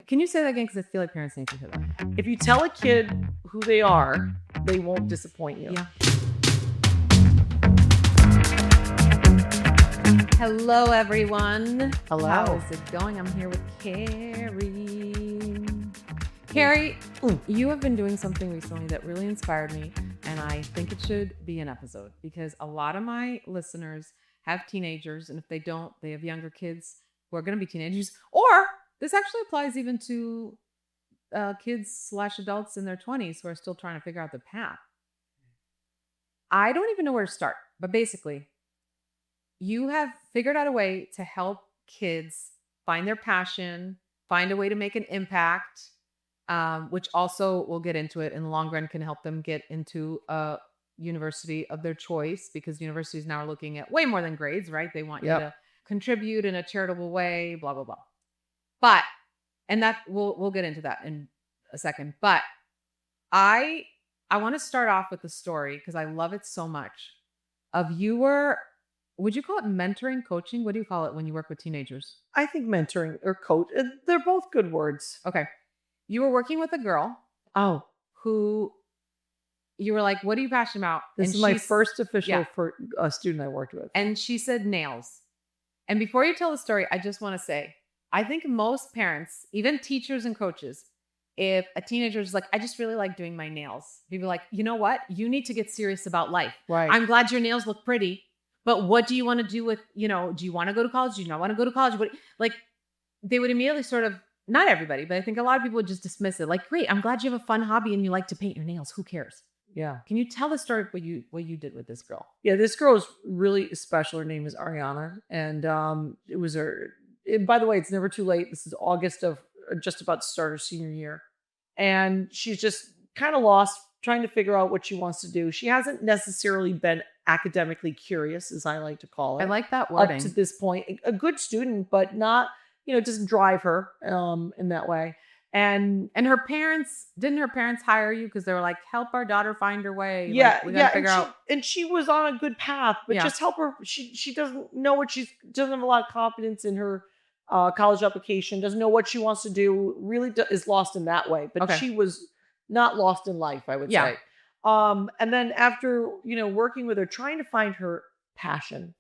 Can you say that again? Because I feel like parents need to hear that. If you tell a kid who they are, they won't disappoint you. Yeah. Hello, everyone. Hello. How's it going? I'm here with Carey. Carey, you have been doing something recently that really inspired me, and I think it should be an episode because a lot of my listeners have teenagers, and if they don't, they have younger kids who are going to be teenagers, or this actually applies even to kids/adults in their 20s who are still trying to figure out the path. I don't even know where to start, but basically, you have figured out a way to help kids find their passion, find a way to make an impact, which also we'll get into it in the long run can help them get into a university of their choice because universities now are looking at way more than grades, right? They want you to contribute in a charitable way, blah, blah, blah. But, and that we'll get into that in a second. But I want to start off with the story because I love it so much of would you call it mentoring, coaching? What do you call it when you work with teenagers? I think mentoring or coach, they're both good words. Okay. You were working with a girl. Oh. Who you were like, what are you passionate about? This is my first official student I worked with. And she said nails. And before you tell the story, I just want to say, I think most parents, even teachers and coaches, if a teenager is like, I just really like doing my nails. People are like, you know what? You need to get serious about life. Right. I'm glad your nails look pretty. But what do you want to do with, do you want to go to college? Do you not want to go to college? They would immediately sort of, not everybody, but I think a lot of people would just dismiss it. Like, great, I'm glad you have a fun hobby and you like to paint your nails. Who cares? Yeah. Can you tell the story of what you did with this girl? Yeah, this girl is really special. Her name is Ariana. And it was by the way, it's never too late. This is August of just about to start her senior year. And she's just kind of lost, trying to figure out what she wants to do. She hasn't necessarily been academically curious, as I like to call it. I like that wording. Up to this point, a good student, but not, doesn't drive her in that way. And didn't her parents hire you because they were like, help our daughter find her way? Yeah, we gotta figure out. And she was on a good path, but just help her. She doesn't know doesn't have a lot of confidence in her college application. Doesn't know what she wants to do. Really is lost in that way. But she was not lost in life, I would say. And then after, working with her, trying to find her passion,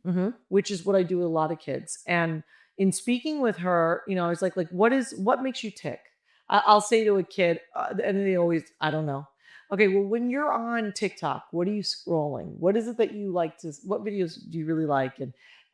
which is what I do with a lot of kids. And in speaking with her, I was like, what makes you tick? I'll say to a kid, and they always, I don't know. Okay, well, when you're on TikTok, what are you scrolling? What is it that you like what videos do you really like?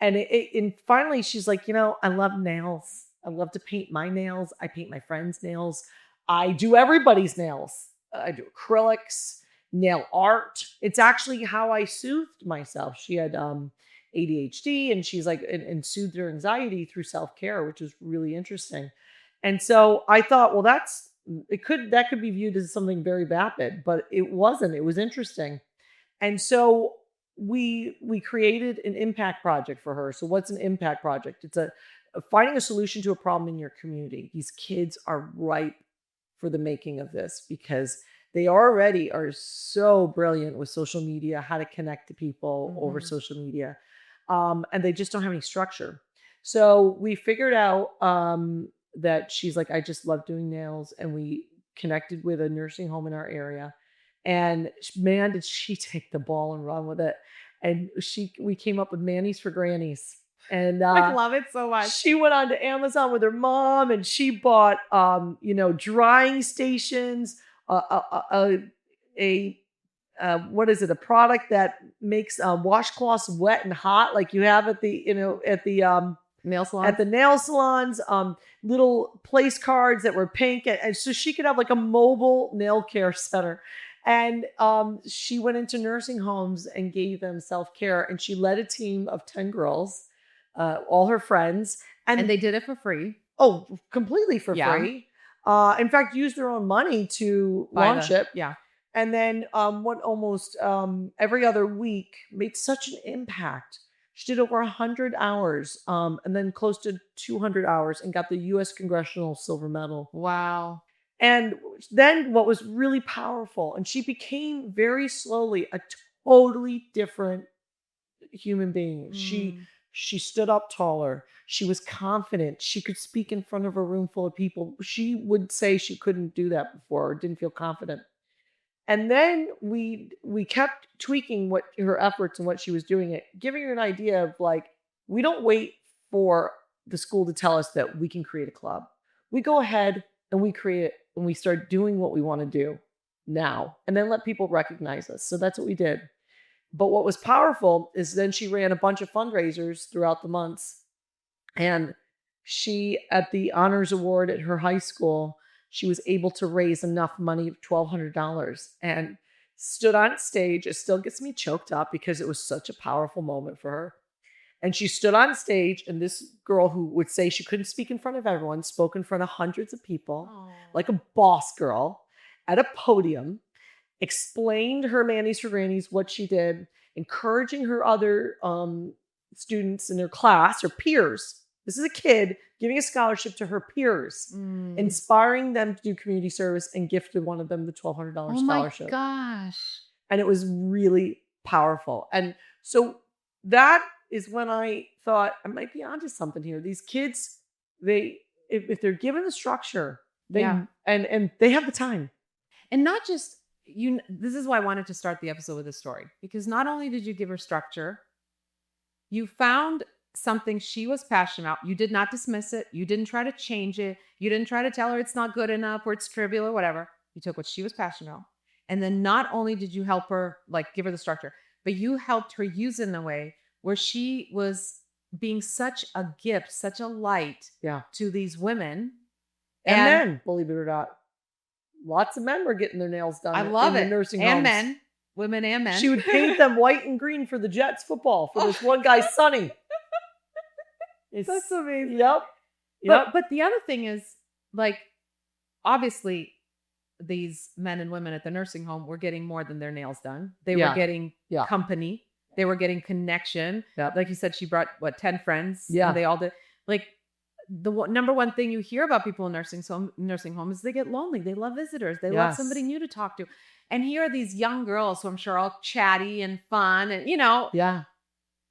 And finally she's like, I love nails. I love to paint my nails. I paint my friends' nails. I do everybody's nails. I do acrylics, nail art. It's actually how I soothed myself. She had ADHD and she's like, and soothed her anxiety through self-care, which is really interesting. And so I thought, well, that could be viewed as something very vapid, but it wasn't. It was interesting. And so we created an impact project for her. So what's an impact project? It's finding a solution to a problem in your community. These kids are ripe for the making of this because they already are so brilliant with social media, how to connect to people over social media. And they just don't have any structure. So we figured out that she's like, I just love doing nails. And we connected with a nursing home in our area. And man, did she take the ball and run with it. And we came up with Manny's for Grannies. And I love it so much. She went on to Amazon with her mom and she bought, drying stations, what is it? A product that makes washcloths wet and hot, like you have at the nail salon. At the nail salons, little place cards that were pink, and so she could have like a mobile nail care center. And she went into nursing homes and gave them self-care, and she led a team of 10 girls, all her friends, and they did it for free. Oh, completely for free. In fact, used their own money to launch it. Yeah. And then almost every other week made such an impact. She did over 100 hours and then close to 200 hours and got the U.S. Congressional Silver Medal. Wow. And then what was really powerful, and she became very slowly a totally different human being. She stood up taller. She was confident. She could speak in front of a room full of people. She would say she couldn't do that before or didn't feel confident. And then we kept tweaking what her efforts and what she was doing, it giving her an idea of like, we don't wait for the school to tell us that we can create a club. We go ahead and we create it and we start doing what we want to do now, and then let people recognize us. So that's what we did. But what was powerful is then she ran a bunch of fundraisers throughout the months. And she, at the honors award at her high school, she was able to raise enough money of $1,200 and stood on stage. It still gets me choked up because it was such a powerful moment for her. And she stood on stage, and this girl who would say she couldn't speak in front of everyone spoke in front of hundreds of people, like a boss girl at a podium, explained her Manny's for Grannies, what she did, encouraging her other students in her class, her peers. This is a kid giving a scholarship to her peers, inspiring them to do community service, and gifted one of them the $1,200 scholarship. Oh my gosh. And it was really powerful. And so that is when I thought I might be onto something here. These kids, if they're given the structure, and they have the time. And not just this is why I wanted to start the episode with a story, because not only did you give her structure, you found something she was passionate about. You did not dismiss it. You didn't try to change it. You didn't try to tell her it's not good enough or it's trivial or whatever. You took what she was passionate about. And then not only did you help her, like give her the structure, but you helped her use it in a way where she was being such a gift, such a light to these women. And men, believe it or not. Lots of men were getting their nails done. I love it. Nursing and homes. Men, women and men. She would paint them white and green for the Jets football for this one guy, Sonny. That's amazing. Yep. But the other thing is, like, obviously, these men and women at the nursing home were getting more than their nails done. They were getting company. They were getting connection. Yep. Like you said, she brought 10 friends. Yeah. And they all did. Like, the number one thing you hear about people in nursing home is they get lonely. They love visitors. They love somebody new to talk to. And here are these young girls who I'm sure are all chatty and fun and, Yeah.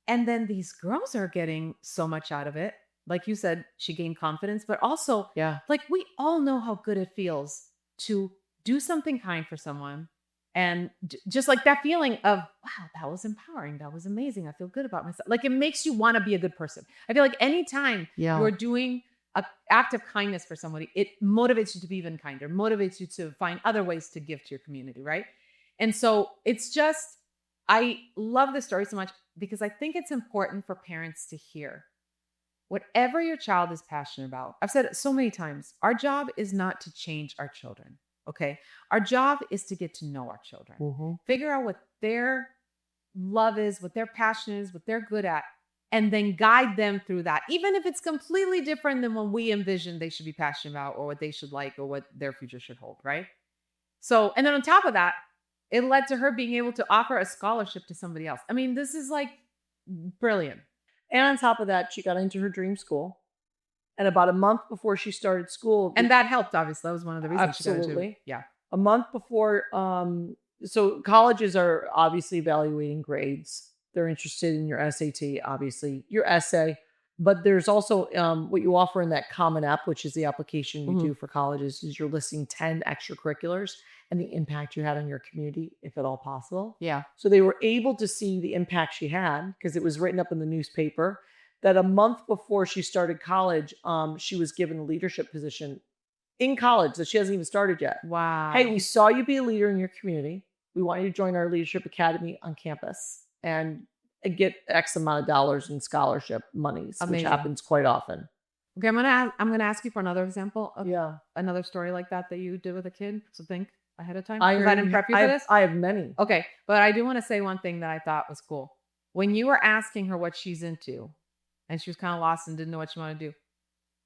And then these girls are getting so much out of it. Like you said, she gained confidence, but also like we all know how good it feels to do something kind for someone. And just like that feeling of, wow, that was empowering. That was amazing. I feel good about myself. Like it makes you want to be a good person. I feel like anytime you're doing an act of kindness for somebody, it motivates you to be even kinder, motivates you to find other ways to give to your community, right? And so it's just, I love this story so much because I think it's important for parents to hear whatever your child is passionate about. I've said it so many times. Our job is not to change our children. Okay. Our job is to get to know our children, figure out what their love is, what their passion is, what they're good at, and then guide them through that. Even if it's completely different than what we envision they should be passionate about or what they should like or what their future should hold. Right. So, and then on top of that, it led to her being able to offer a scholarship to somebody else. I mean, this is like brilliant. And on top of that, she got into her dream school. And about a month before she started school. And that helped, obviously. That was one of the reasons. Absolutely. Yeah. A month before, so colleges are obviously evaluating grades. They're interested in your SAT, obviously, your essay. But there's also what you offer in that Common App, which is the application you do for colleges, is you're listing 10 extracurriculars and the impact you had on your community, if at all possible. Yeah. So they were able to see the impact she had because it was written up in the newspaper. That a month before she started college, she was given a leadership position in college that she hasn't even started yet. Wow. Hey, we saw you be a leader in your community. We want you to join our leadership academy on campus and get X amount of dollars in scholarship monies, which happens quite often. Okay, I'm gonna ask you for another example of another story like that you did with a kid. So think ahead of time. I didn't prep you for this. I have many. Okay, but I do want to say one thing that I thought was cool. When you were asking her what she's into, and she was kind of lost and didn't know what she wanted to do.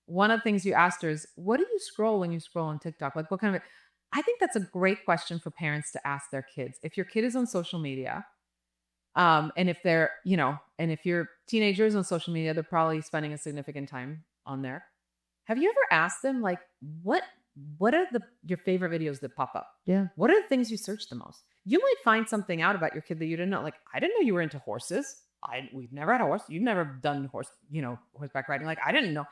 One of the things you asked her is, what do you scroll when you scroll on TikTok? Like what kind of, I think that's a great question for parents to ask their kids. If your kid is on social media, and if they're, and if your teenager is on social media, they're probably spending a significant time on there. Have you ever asked them like, what are your favorite videos that pop up? Yeah. What are the things you search the most? You might find something out about your kid that you didn't know. Like, I didn't know you were into horses. we've never had a horse. You've never done horseback riding. Like, I didn't know.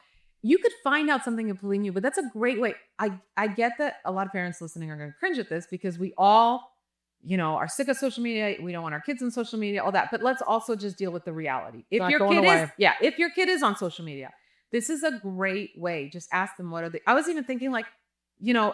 You could find out something completely new, but that's a great way. I get that a lot of parents listening are going to cringe at this because we all, are sick of social media. We don't want our kids on social media, all that. But let's also just deal with the reality. If your kid is on social media, this is a great way. Just ask them, what are they? I was even thinking like,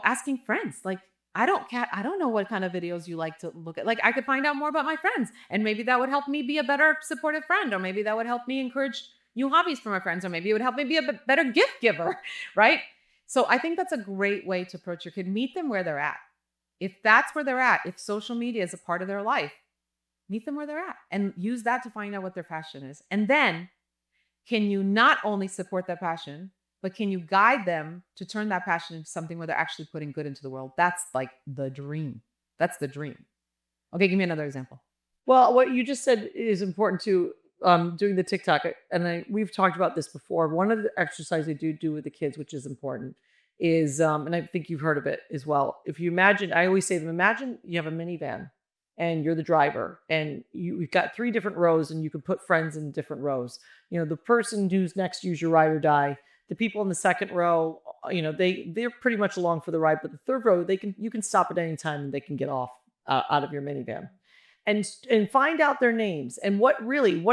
asking friends, like, I don't know what kind of videos you like to look at. Like, I could find out more about my friends, and maybe that would help me be a better supportive friend, or maybe that would help me encourage new hobbies for my friends, or maybe it would help me be a better gift giver, right? So I think that's a great way to approach your kid. Meet them where they're at. If that's where they're at, if social media is a part of their life, meet them where they're at and use that to find out what their passion is. And then can you not only support that passion, but can you guide them to turn that passion into something where they're actually putting good into the world? That's like the dream. That's the dream. Okay, give me another example. Well, what you just said is important too. Doing the TikTok, and we've talked about this before. One of the exercises I do with the kids, which is important, is, and I think you've heard of it as well. If you imagine, I always say to them, imagine you have a minivan and you're the driver, and you've got 3 different rows, and you can put friends in different rows. The person who's next to you is your ride or die. The people in the second row, they're pretty much along for the ride, but the third row, you can stop at any time and they can get off out of your minivan. And find out their names. And what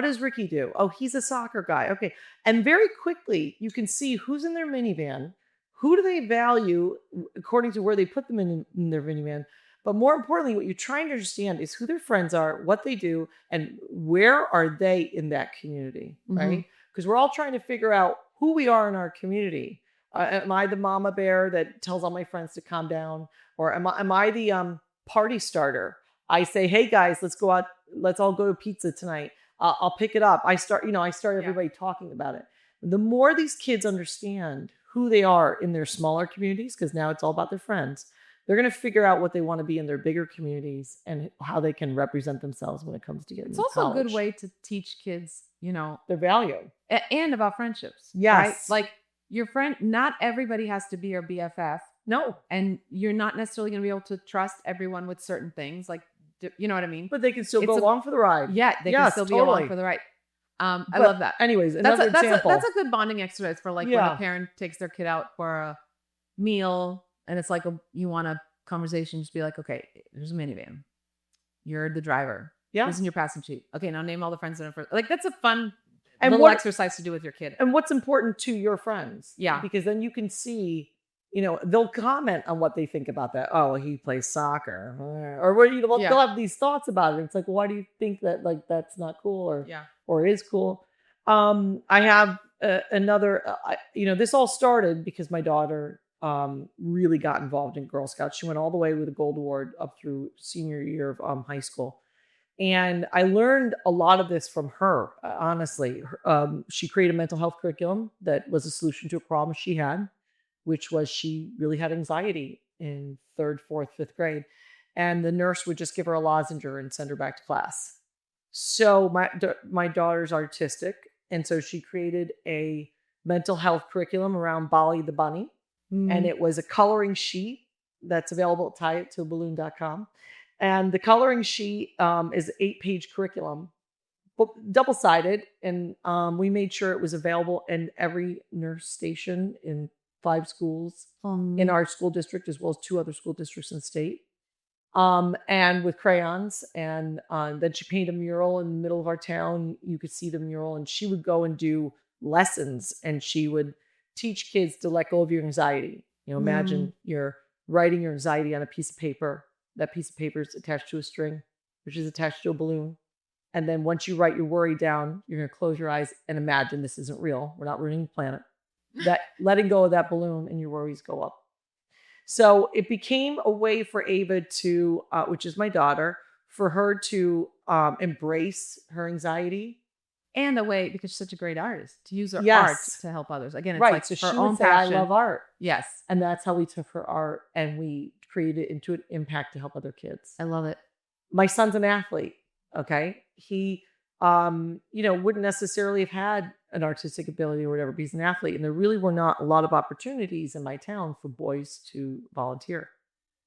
does Ricky do? Oh, he's a soccer guy. Okay. And very quickly, you can see who's in their minivan, who do they value according to where they put them in their minivan. But more importantly, what you're trying to understand is who their friends are, what they do, and where are they in that community, right? Because we're all trying to figure out who we are in our community. Am I the mama bear that tells all my friends to calm down? Or am I the party starter? I say, hey guys, let's go out. Let's all go to pizza tonight. I'll pick it up. I start everybody talking about it. The more these kids understand who they are in their smaller communities, because now it's all about their friends, they're going to figure out what they want to be in their bigger communities and how they can represent themselves when it comes to getting. It's also college. A good way to teach kids, their value and about friendships. Yes, right? Like your friend. Not everybody has to be your BFF. No, and you're not necessarily going to be able to trust everyone with certain things. Like, you know what I mean? But they can still go along for the ride. Yeah, they can still be along for the ride. I love that. Anyways, another example. That's a good bonding exercise for when a parent takes their kid out for a meal, and it's like you want a conversation. Just be like, okay, there's a minivan. You're the driver. Yeah. This is your passenger seat. Okay, now name all the friends in it. Like, that's a fun little exercise to do with your kid. And what's important to your friends. Yeah. Because then you can see, they'll comment on what they think about that. Oh, he plays soccer, or they'll have these thoughts about it. It's like, why do you think that? Like, that's not cool, or is cool? I have another. This all started because my daughter really got involved in Girl Scouts. She went all the way with a gold award up through senior year of high school, and I learned a lot of this from her. Honestly, she created a mental health curriculum that was a solution to a problem she had, which was she really had anxiety in 3rd, 4th, 5th grade. And the nurse would just give her a lozenge and send her back to class. So my daughter's artistic. And so she created a mental health curriculum around Bali the bunny. And it was a coloring sheet that's available at tieittoballoon.com. And the coloring sheet is an 8-page curriculum, double-sided. And we made sure it was available in every nurse station in 5 schools in our school district, as well as 2 other school districts in the state. And with crayons. And then she painted a mural in the middle of our town. You could see the mural, and she would go and do lessons, and she would teach kids to let go of your anxiety. Imagine you're writing your anxiety on a piece of paper. That piece of paper is attached to a string, which is attached to a balloon. And then once you write your worry down, you're going to close your eyes and imagine this isn't real. We're not ruining the planet. That letting go of that balloon and your worries go up. So it became a way for Ava to, which is my daughter, for her to embrace her anxiety. And a way, because she's such a great artist, to use her art to help others. Again, it's like so her she own would say, passion. I love art. Yes. And that's how we took her art and we created it into an impact to help other kids. I love it. My son's an athlete. Okay. He, wouldn't necessarily have had an artistic ability or whatever, but he's an athlete. And there really were not a lot of opportunities in my town for boys to volunteer.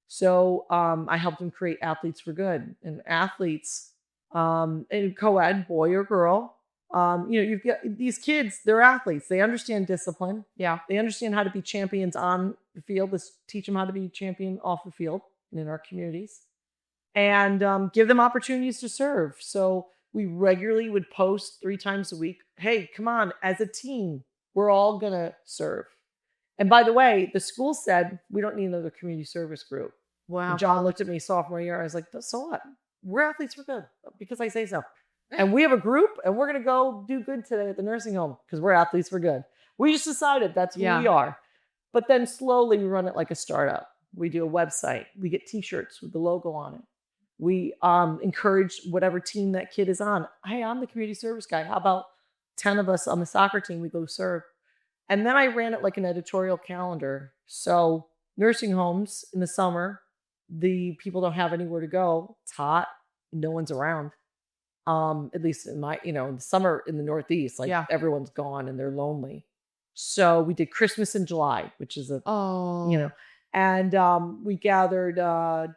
So I helped him create Athletes for Good. And athletes and co-ed, boy or girl. You've got these kids, they're athletes. They understand discipline. Yeah. They understand how to be champions on the field. Let's teach them how to be champion off the field in our communities. And give them opportunities to serve. So we regularly would post 3 times a week. Hey, come on, as a team, we're all going to serve. And by the way, the school said, we don't need another community service group. Wow. And John looked at me sophomore year. I was like, so what? We're athletes, we're good. Because I say so. And we have a group and we're going to go do good today at the nursing home because we're athletes, we're good. We just decided that's who we are. But then slowly we run it like a startup. We do a website. We get t-shirts with the logo on it. We encourage whatever team that kid is on. Hey, I'm the community service guy. How about 10 of us on the soccer team? We go serve. And then I ran it like an editorial calendar. So nursing homes in the summer, the people don't have anywhere to go. It's hot. No one's around. At least in my, in the summer in the Northeast, everyone's gone and they're lonely. So we did Christmas in July, which is and we gathered,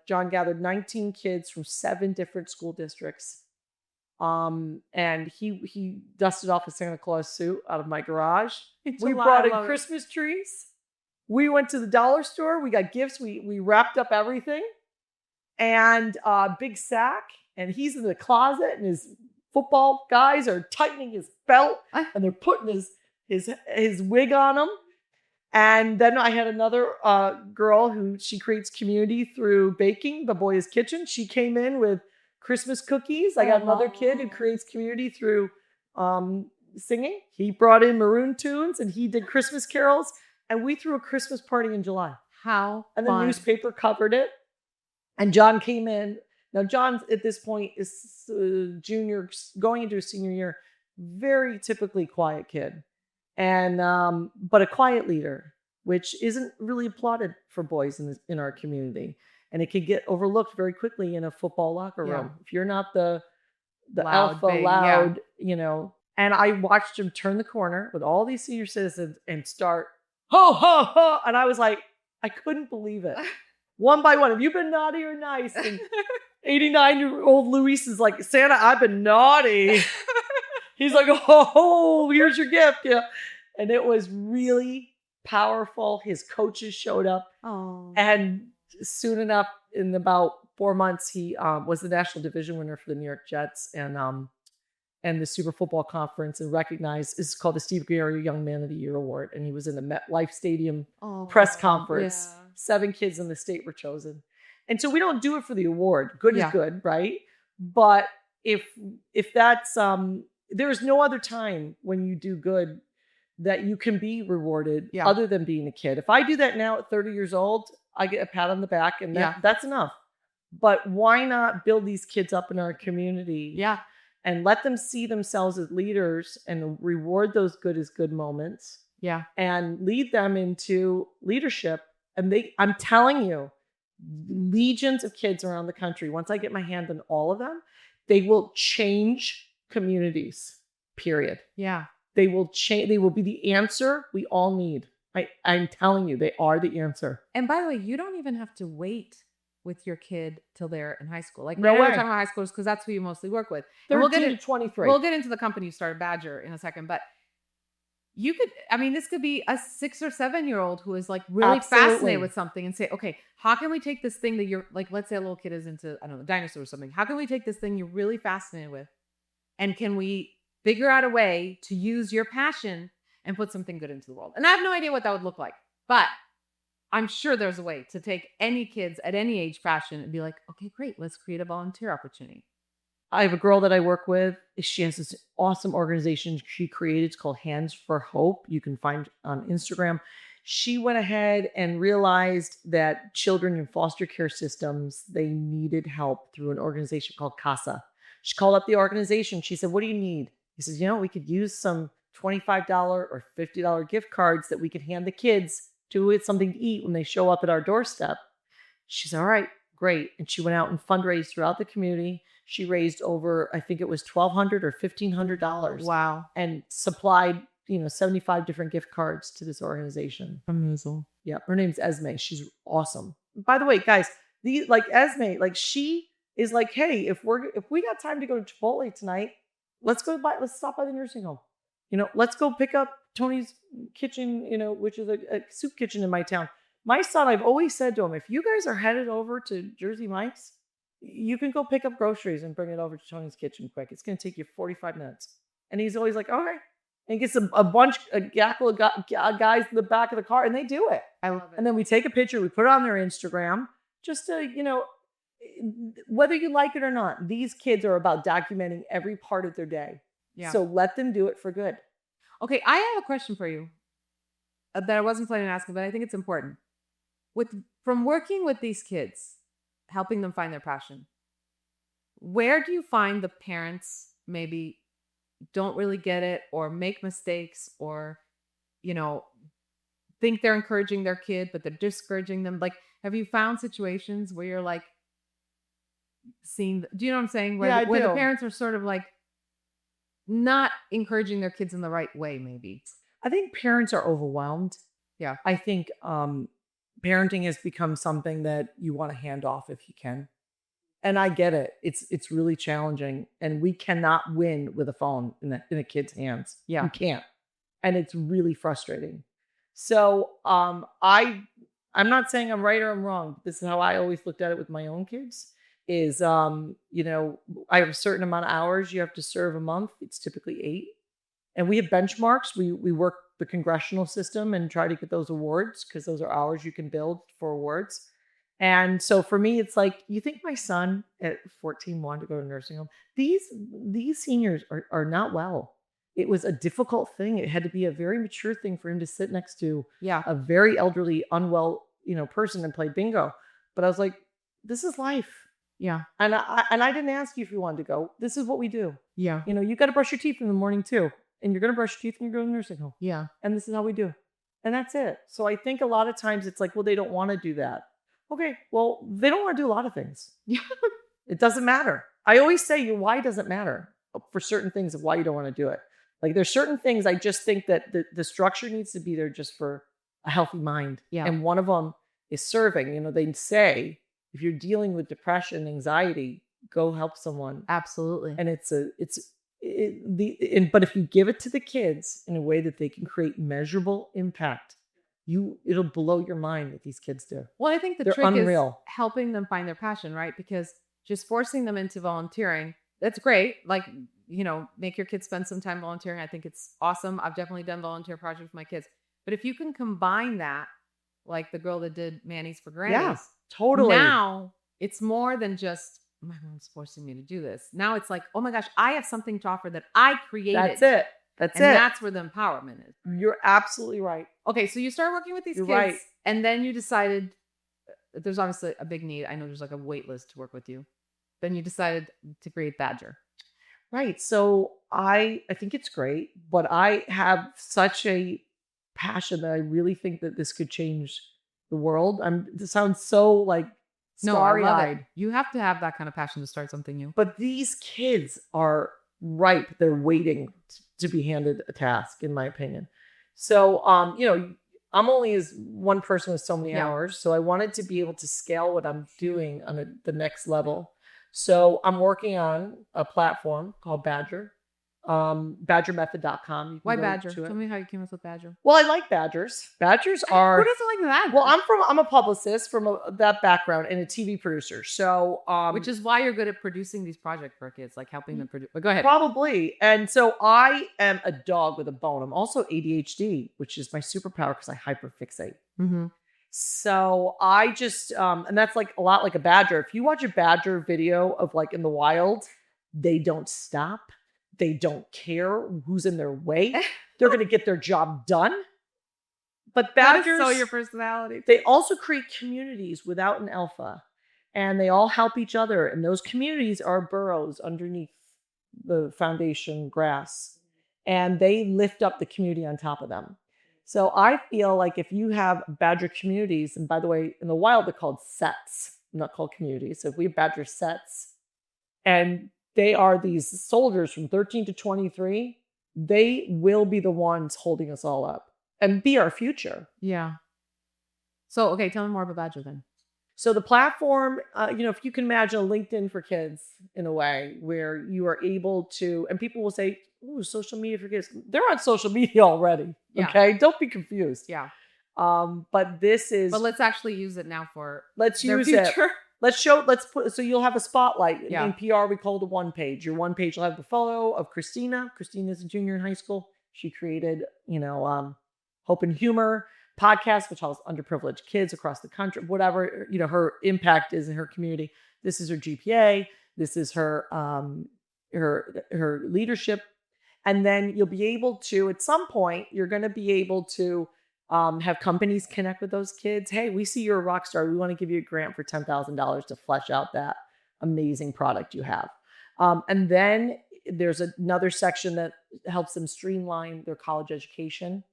John gathered 19 kids from 7 different school districts. And he dusted off a Santa Claus suit out of my garage. We brought in Christmas trees. We went to the dollar store. We got gifts. We wrapped up everything and big sack. And he's in the closet and his football guys are tightening his belt and they're putting his wig on him. And then I had another girl who she creates community through baking, The Boy's Kitchen. She came in with Christmas cookies. I got another kid who creates community through singing. He brought in Maroon Tunes and he did Christmas carols. And we threw a Christmas party in July. How And fun. the newspaper covered it. And John came in. Now, John, at this point, is junior, going into his senior year, very typically quiet kid. And but a quiet leader, which isn't really applauded for boys in our community. And it can get overlooked very quickly in a football locker room. If you're not the alpha, loud, And I watched him turn the corner with all these senior citizens and start, ho, ho, ho. And I was like, I couldn't believe it. One by one, have you been naughty or nice? And 89-year-old Luis is like, Santa, I've been naughty. He's like, oh, here's your gift. Yeah. And it was really powerful. His coaches showed up. Oh. And soon enough, in about 4 months, he was the national division winner for the New York Jets and the Super Football Conference, and recognized. It's called the Steve Guerrero Young Man of the Year Award. And he was in the MetLife Stadium press conference. Yeah. 7 kids in the state were chosen. And so we don't do it for the award. Good is good, right? But if that's there's no other time when you do good that you can be rewarded other than being a kid. If I do that now at 30 years old, I get a pat on the back and that's enough. But why not build these kids up in our community? Yeah. And let them see themselves as leaders and reward those good is good moments. Yeah. And lead them into leadership. And I'm telling you, legions of kids around the country, once I get my hand on all of them, they will change communities, period. Yeah. They will change. They will be the answer we all need. I'm telling you, they are the answer. And by the way, you don't even have to wait with your kid till they're in high school. Like, no way. We're talking about high schoolers because that's who you mostly work with. 13 to 23. We'll get into the company you started, Badger, in a second. But you could, this could be a 6 or 7-year-old who is like really fascinated with something and say, okay, how can we take this thing that you're like, let's say a little kid is into, I don't know, dinosaurs or something. How can we take this thing you're really fascinated with and can we figure out a way to use your passion and put something good into the world? And I have no idea what that would look like, but I'm sure there's a way to take any kids at any age passion and be like, okay, great. Let's create a volunteer opportunity. I have a girl that I work with. She has this awesome organization she created. It's called Hands for Hope. You can find on Instagram. She went ahead and realized that children in foster care systems, they needed help through an organization called CASA. She called up the organization. She said, what do you need? He says, we could use some $25 or $50 gift cards that we could hand the kids to get something to eat when they show up at our doorstep. She said, all right, great. And she went out and fundraised throughout the community. She raised over, I think it was $1,200 or $1,500. Wow. And supplied, 75 different gift cards to this organization. Amazing. Yeah. Her name's Esme. She's awesome. By the way, guys, Esme, she is like, hey, if we got time to go to Chipotle tonight, let's stop by the nursing home. Let's go pick up Tony's kitchen, which is a soup kitchen in my town. My son, I've always said to him, if you guys are headed over to Jersey Mike's, you can go pick up groceries and bring it over to Tony's kitchen quick. It's going to take you 45 minutes. And he's always like, okay. And he gets a gackle of guys in the back of the car, and they do it. I love it. And then we take a picture, we put it on their Instagram, just to, whether you like it or not, these kids are about documenting every part of their day. Yeah. So let them do it for good. Okay, I have a question for you that I wasn't planning on asking, but I think it's important. From working with these kids, helping them find their passion, where do you find the parents maybe don't really get it or make mistakes or, think they're encouraging their kid, but they're discouraging them? Like, have you found situations where you're like do you know what I'm saying? Where the parents are sort of like not encouraging their kids in the right way, maybe. I think parents are overwhelmed. Yeah. I think parenting has become something that you want to hand off if you can. And I get it. It's really challenging. And we cannot win with a phone in a kid's hands. Yeah. You can't. And it's really frustrating. So I'm not saying I'm right or I'm wrong. This is how I always looked at it with my own kids. Is I have a certain amount of hours you have to serve a month. It's typically 8. And we have benchmarks. We work the congressional system and try to get those awards because those are hours you can build for awards. And so for me, it's like, you think my son at 14 wanted to go to nursing home? These seniors are not well. It was a difficult thing. It had to be a very mature thing for him to sit next to a very elderly, unwell, person and play bingo. But I was like, this is life. Yeah. And I didn't ask you if you wanted to go. This is what we do. Yeah. You got to brush your teeth in the morning too. And you're going to brush your teeth when you go to the nursing home. Yeah. And this is how we do. And that's it. So I think a lot of times it's like, well, they don't want to do that. Okay. Well, they don't want to do a lot of things. Yeah. It doesn't matter. I always say your why doesn't matter for certain things of why you don't want to do it. Like there's certain things I just think that the structure needs to be there just for a healthy mind. Yeah. And one of them is serving. They say, if you're dealing with depression, anxiety, go help someone. Absolutely. And but if you give it to the kids in a way that they can create measurable impact, it'll blow your mind what these kids do. Well, I think the trick is helping them find their passion, right? Because just forcing them into volunteering, that's great. Like, make your kids spend some time volunteering. I think it's awesome. I've definitely done volunteer projects with my kids. But if you can combine that, like the girl that did Manny's for Grannies. Yeah. Totally. Now it's more than just my mom's forcing me to do this. Now it's like, oh my gosh, I have something to offer that I created. That's it. And that's where the empowerment is. You're absolutely right. Okay, so you start working with these kids, and then you decided there's obviously a big need. I know there's like a wait list to work with you. Then you decided to create Badger. Right. So I think it's great, but I have such a passion that I really think that this could change the world. This sounds so like starry-eyed. You have to have that kind of passion to start something new. But these kids are ripe. They're waiting to be handed a task, in my opinion. So, I'm only as one person with so many hours. So I wanted to be able to scale what I'm doing on the next level. So I'm working on a platform called Badger. BadgerMethod.com. Why Badger? Tell me how you came up with Badger. Well, I like badgers. Badgers are. Who doesn't like that? Well, I'm a publicist from that background and a TV producer. So, which is why you're good at producing these projects for kids, like helping them produce. But go ahead. Probably. And so I am a dog with a bone. I'm also ADHD, which is my superpower because I hyperfixate. Mm-hmm. So I just, and that's like a lot like a badger. If you watch a badger video of like in the wild, they don't stop. They don't care who's in their way. They're going to get their job done. But badgers, that is so your personality. They also create communities without an alpha. And they all help each other. And those communities are burrows underneath the foundation grass. And they lift up the community on top of them. So I feel like if you have badger communities, and by the way, in the wild, they're called sets, not called communities. So if we have badger sets, and they are these soldiers from 13 to 23, they will be the ones holding us all up and be our future. Yeah. So, okay, tell me more about Badger then. So the platform, if you can imagine a LinkedIn for kids in a way where you are able to, and people will say, ooh, social media for kids. They're on social media already. Yeah. Okay. Don't be confused. Yeah. But this is. But let's actually use it now for let's their use future. It. So you'll have a spotlight. Yeah. In PR, we call it a one page. Your one page will have the photo of Kristina. Kristina's a junior in high school. She created, Hope and Humor podcast, which helps underprivileged kids across the country, whatever, her impact is in her community. This is her GPA. This is her leadership. And then you'll be able to, at some point, you're going to be able to have companies connect with those kids. Hey, we see you're a rock star. We want to give you a grant for $10,000 to flesh out that amazing product you have. And then there's another section that helps them streamline their college education.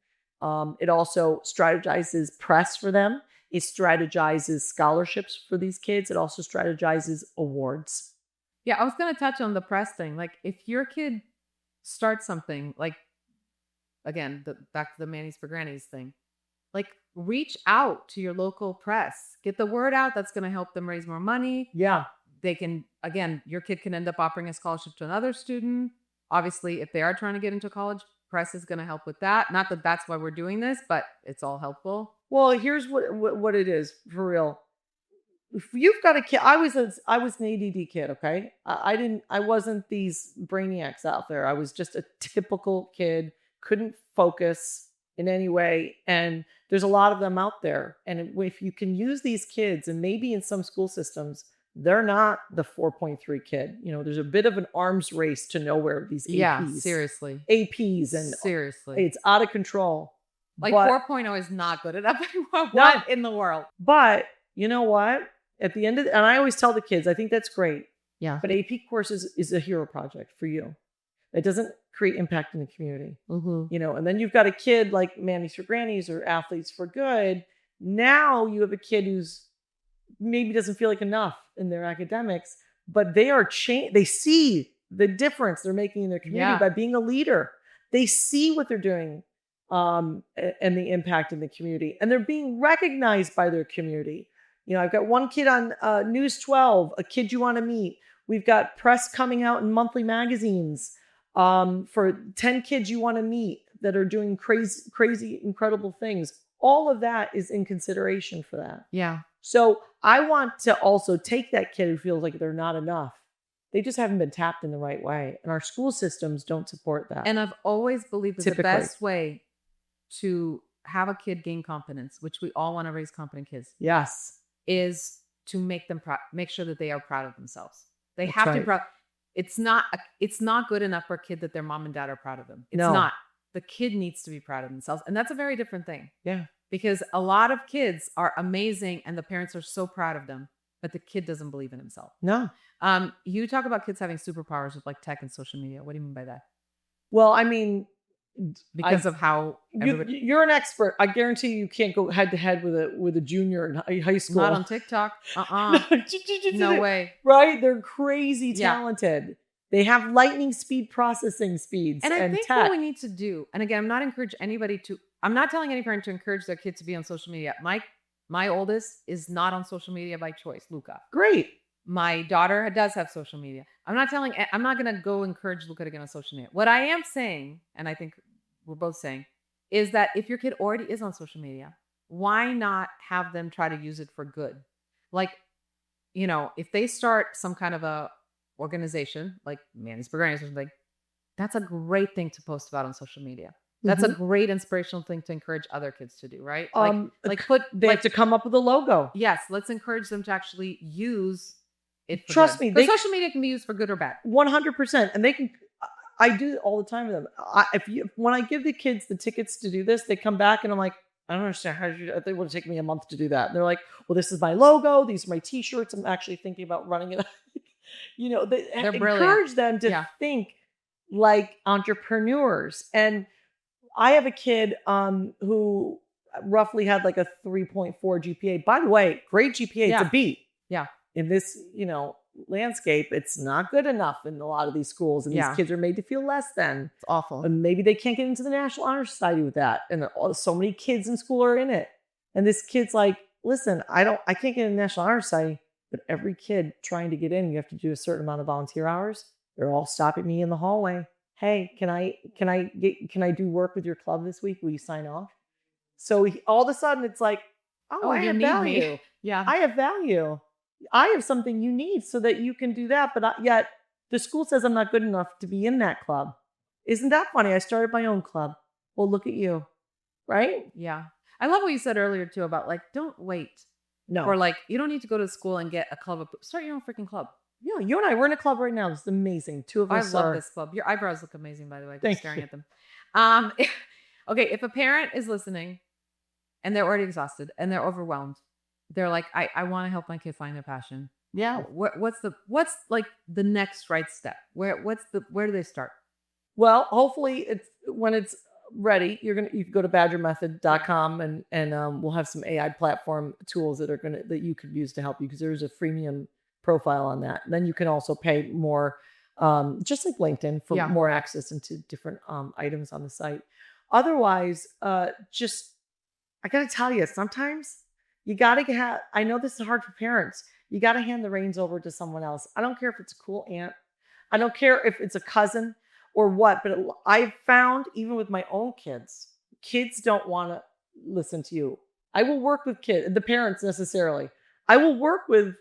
It also strategizes press for them. It strategizes scholarships for these kids. It also strategizes awards. Yeah, I was going to touch on the press thing. Like, if your kid starts something, like, again, back to the Manny's for Grannies thing, like, reach out to your local press. Get the word out. That's going to help them raise more money. Yeah. They can, again, your kid can end up offering a scholarship to another student. Obviously, if they are trying to get into college, press is going to help with that. Not that that's why we're doing this, but it's all helpful. Well, here's what it is for real. If you've got a kid, I was an ADD kid. Okay. I wasn't these brainiacs out there. I was just a typical kid, couldn't focus in any way. And there's a lot of them out there. And if you can use these kids, and maybe in some school systems, they're not the 4.3 kid. There's a bit of an arms race to know where these APs. Yeah, seriously. APs and seriously. It's out of control. Like, 4.0 is not good enough anymore. What in the world? But you know what? At the end of and I always tell the kids, I think that's great. Yeah. But AP courses is a hero project for you. It doesn't create impact in the community. Mm-hmm. And then you've got a kid like Manny's for Grannies or Athletes for Good. Now you have a kid who's maybe doesn't feel like enough in their academics, but they see the difference they're making in their community by being a leader. They see what they're doing and the impact in the community, and they're being recognized by their community. I've got one kid on News 12, A Kid You Want to Meet. We've got press coming out in monthly magazines for 10 kids you want to meet that are doing crazy, incredible things. All of that is in consideration for that. Yeah. So I want to also take that kid who feels like they're not enough. They just haven't been tapped in the right way. And our school systems don't support that. And I've always believed that the best way to have a kid gain confidence, which we all want to raise confident kids. Yes. Is to make them make sure that they are proud of themselves. They have to be proud. It's not good enough for a kid that their mom and dad are proud of them. It's not. The kid needs to be proud of themselves. And that's a very different thing. Yeah. Because a lot of kids are amazing and the parents are so proud of them, but the kid doesn't believe in himself. No. You talk about kids having superpowers with like tech and social media. What do you mean by that? Well, I mean, because of how you're an expert. I guarantee you can't go head to head with a junior in high school. Not on TikTok. No way. Right? They're crazy talented. They have lightning speed processing speeds. And I think what we need to do, and again, I'm not telling any parent to encourage their kid to be on social media. My oldest is not on social media by choice, Luca. Great. My daughter does have social media. I'm not going to go encourage Luca to get on social media. What I am saying, and I think we're both saying, is that if your kid already is on social media, why not have them try to use it for good? Like, if they start some kind of a organization like Manny's for Grannies or something, that's a great thing to post about on social media. That's a great inspirational thing to encourage other kids to do, right? They have to come up with a logo. Yes, let's encourage them to actually use it. Trust me, social media can be used for good or bad. 100%, and they can. I do it all the time with them. When I give the kids the tickets to do this, they come back and I'm like, I don't understand how they would take me a month to do that. And they're like, well, this is my logo. These are my T-shirts. I'm actually thinking about running it. They're encourage them to think like entrepreneurs. And I have a kid who roughly had like a 3.4 GPA. By the way, great GPA. It's a B. Yeah. In this, landscape, it's not good enough in a lot of these schools. And these kids are made to feel less than. It's awful. And maybe they can't get into the National Honor Society with that. And so many kids in school are in it. And this kid's like, listen, I can't get in the National Honor Society, but every kid trying to get in, you have to do a certain amount of volunteer hours. They're all stopping me in the hallway. Hey, can I do work with your club this week? Will you sign off? So all of a sudden it's like, oh, I have value. Yeah. I have value. I have something you need so that you can do that. But yet the school says I'm not good enough to be in that club. Isn't that funny? I started my own club. Well, look at you. Right? Yeah. I love what you said earlier too about like, don't wait. No. Or like, you don't need to go to school and get a club. Start your own freaking club. Yeah, you and I, we're in a club right now. It's amazing. Two of us I love this club. Your eyebrows look amazing, by the way. Thank staring you. at them. Okay, if a parent is listening and they're already exhausted and they're overwhelmed, they're like, I want to help my kid find their passion. Yeah. What's like the next right step? Where do they start? Well, hopefully when it's ready, you can go to badgermethod.com and we'll have some AI platform tools that you could use to help you, because there's a freemium profile on that. And then you can also pay more, just like LinkedIn, for more access into different items on the site. Otherwise, I got to tell you, sometimes you got to have, I know this is hard for parents. You got to hand the reins over to someone else. I don't care if it's a cool aunt. I don't care if it's a cousin or what, but I've found even with my own kids don't want to listen to you. I will work with the parents necessarily. I will work with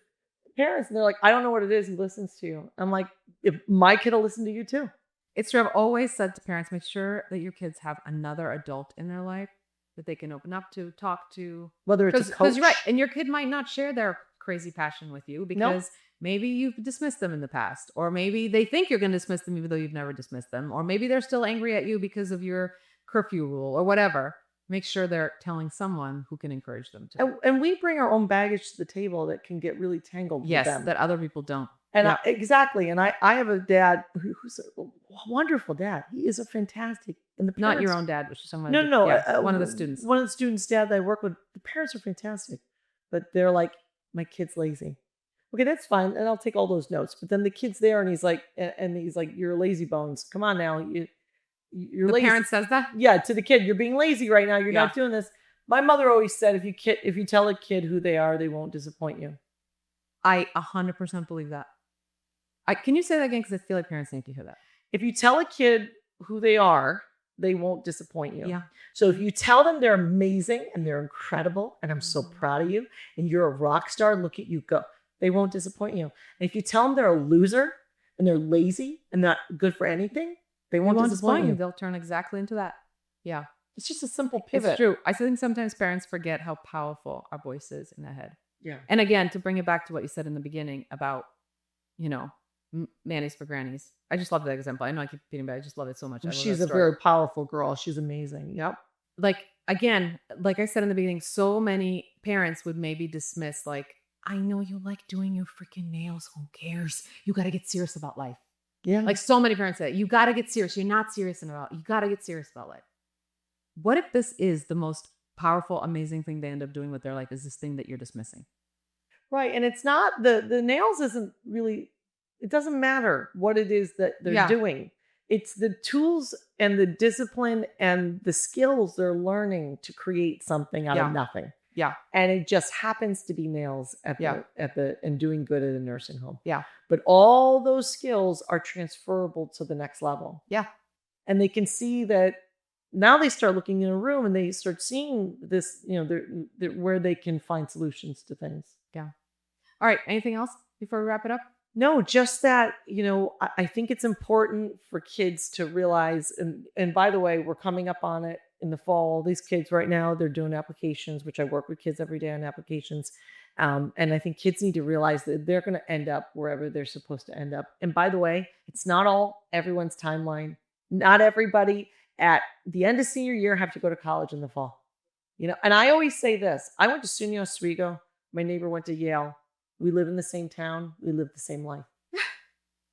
parents and they're like, I don't know what it is. He listens to you. I'm like, if my kid will listen to you too. It's true. I've always said to parents, make sure that your kids have another adult in their life that they can open up to, talk to. Whether it's a coach. Because you're right. And your kid might not share their crazy passion with you because maybe you've dismissed them in the past, or maybe they think you're going to dismiss them even though you've never dismissed them, or maybe they're still angry at you because of your curfew rule or whatever. Make sure they're telling someone who can encourage them to. And we bring our own baggage to the table that can get really tangled with them. Yes, that other people don't. And exactly. And I have a dad who's a wonderful dad. He is a fantastic. And the parents, not your own dad, which is someone. No. One of the students. One of the students' dad that I work with. The parents are fantastic, but they're like, my kid's lazy. Okay, that's fine, and I'll take all those notes. But then the kid's there, and he's like, you're lazy bones. Come on now, you're the lazy. Parent says that. Yeah, to the kid, you're being lazy right now. You're not doing this. My mother always said, if you tell a kid who they are, they won't disappoint you. I 100% believe that. Can you say that again? Because I feel like parents need to hear that. If you tell a kid who they are, they won't disappoint you. Yeah. So if you tell them they're amazing and they're incredible, and I'm so proud of you, and you're a rock star, look at you go. They won't disappoint you. And if you tell them they're a loser and they're lazy and not good for anything, they won't disappoint you. They'll turn exactly into that. Yeah. It's just a simple pivot. It's true. I think sometimes parents forget how powerful our voice is in the head. Yeah. And again, to bring it back to what you said in the beginning about, mayonnaise for grannies. I just love that example. I know I keep repeating, but I just love it so much. She's a very powerful girl. She's amazing. Yep. Like, again, like I said in the beginning, so many parents would maybe dismiss, like, I know you like doing your freaking nails. Who cares? You got to get serious about life. Yeah. Like so many parents say, you got to get serious. You're not serious about, you got to get serious about life. What if this is the most powerful, amazing thing they end up doing with their life is this thing that you're dismissing? Right. And it's not the nails isn't really, it doesn't matter what it is that they're doing. It's the tools and the discipline and the skills they're learning to create something out of nothing. Yeah. And it just happens to be nails and doing good at a nursing home. Yeah. But all those skills are transferable to the next level. Yeah. And they can see that now they start looking in a room and they start seeing this, where they can find solutions to things. Yeah. All right. Anything else before we wrap it up? No, just that, I think it's important for kids to realize, and by the way, we're coming up on it in the fall. These kids right now, they're doing applications, which I work with kids every day on applications. And I think kids need to realize that they're going to end up wherever they're supposed to end up. And by the way, it's not everyone's timeline. Not everybody at the end of senior year have to go to college in the fall. And I always say this. I went to SUNY Oswego. My neighbor went to Yale. We live in the same town. We live the same life.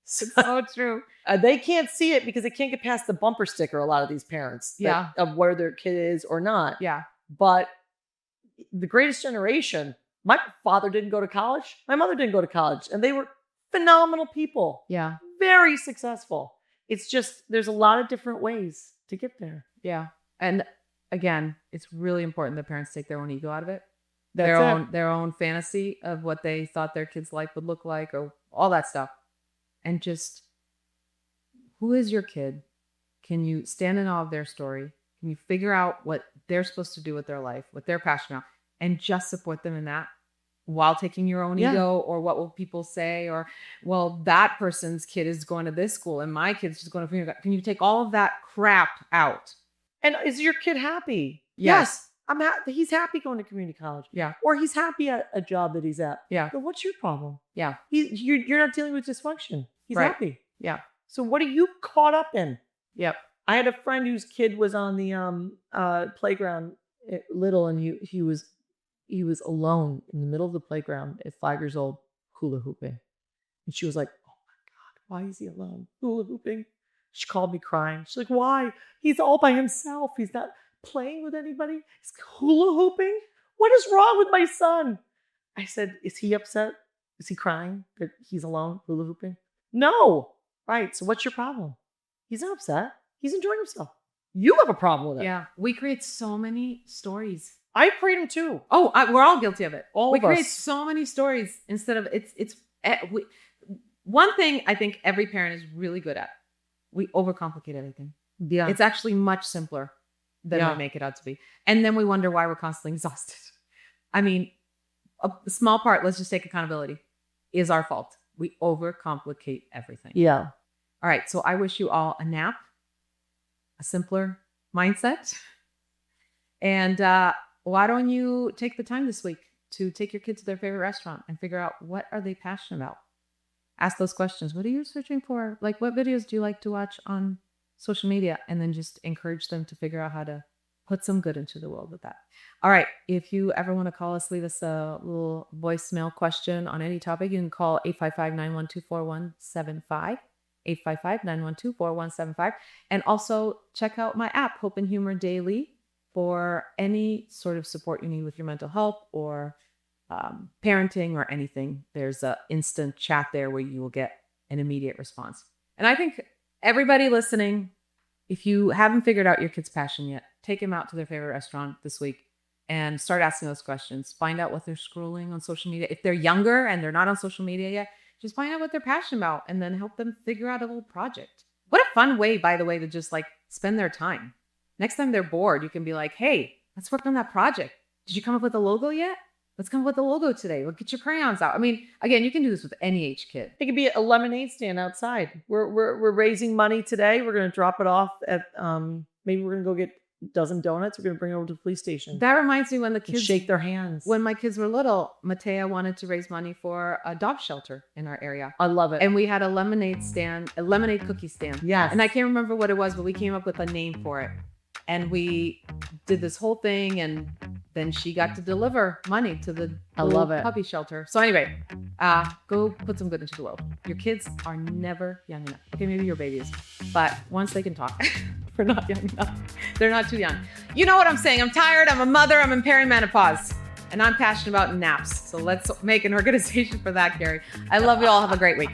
So true. They can't see it because they can't get past the bumper sticker, a lot of these parents, of where their kid is or not. Yeah. But the greatest generation, my father didn't go to college. My mother didn't go to college. And they were phenomenal people. Yeah. Very successful. It's just, there's a lot of different ways to get there. Yeah. And again, it's really important that parents take their own ego out of it. their own fantasy of what they thought their kid's life would look like, or all that stuff. And just, who is your kid? Can you stand in awe of their story? Can you figure out what they're supposed to do with their life, what they're passionate about, and just support them in that, while taking your own ego, or what will people say, or, well, that person's kid is going to this school and my kid's just going to, can you take all of that crap out? And is your kid happy? Yes. He's happy going to community college. Yeah. Or he's happy at a job that he's at. Yeah. But what's your problem? Yeah. You're not dealing with dysfunction. He's happy. Yeah. So what are you caught up in? Yep. I had a friend whose kid was on the playground at little, and he was alone in the middle of the playground at 5 years old, hula hooping. And she was like, "Oh my God, why is he alone hula hooping?" She called me crying. She's like, "Why? He's all by himself. He's not playing with anybody. He's hula hooping. What is wrong with my son?" I said, "Is he upset? Is he crying that he's alone hula hooping?" "No." "Right. So what's your problem?" "He's not upset. He's enjoying himself. You have a problem with it." Yeah. We create so many stories. I create them too. Oh, we're all guilty of it. We create so many stories instead of one thing I think every parent is really good at. We overcomplicate everything. Yeah. It's actually much simpler than we make it out to be. And then we wonder why we're constantly exhausted. I mean, a small part, let's just take accountability, is our fault. We overcomplicate everything. Yeah. All right. So I wish you all a nap, a simpler mindset. And why don't you take the time this week to take your kids to their favorite restaurant and figure out, what are they passionate about? Ask those questions. What are you searching for? Like, what videos do you like to watch on social media? And then just encourage them to figure out how to put some good into the world with that. All right. If you ever want to call us, leave us a little voicemail question on any topic, you can call 855-912-4175. 855-912-4175. And also check out my app, Hope and Humor Daily, for any sort of support you need with your mental health or parenting or anything. There's an instant chat there where you will get an immediate response. And I think everybody listening, if you haven't figured out your kid's passion yet, take them out to their favorite restaurant this week and start asking those questions. Find out what they're scrolling on social media. If they're younger and they're not on social media yet, just find out what they're passionate about and then help them figure out a little project. What a fun way, by the way, to just like spend their time. Next time they're bored, you can be like, "Hey, let's work on that project. Did you come up with a logo yet? Let's come up with a logo today. We'll get your crayons out." I mean, again, you can do this with any age kid. It could be a lemonade stand outside. We're raising money today. We're going to drop it off at maybe we're going to go get a dozen donuts. We're going to bring it over to the police station. That reminds me when the kids shake their hands. When my kids were little, Matea wanted to raise money for a dog shelter in our area. I love it. And we had a lemonade cookie stand. Yes. And I can't remember what it was, but we came up with a name for it. And we did this whole thing, and then she got to deliver money to the puppy shelter. So anyway, go put some good into the world. Your kids are never young enough. Okay, maybe your babies, but once they can talk, we're not young enough. They're not too young. You know what I'm saying? I'm tired. I'm a mother. I'm in perimenopause, and I'm passionate about naps. So let's make an organization for that, Carey. I love you all. Have a great week.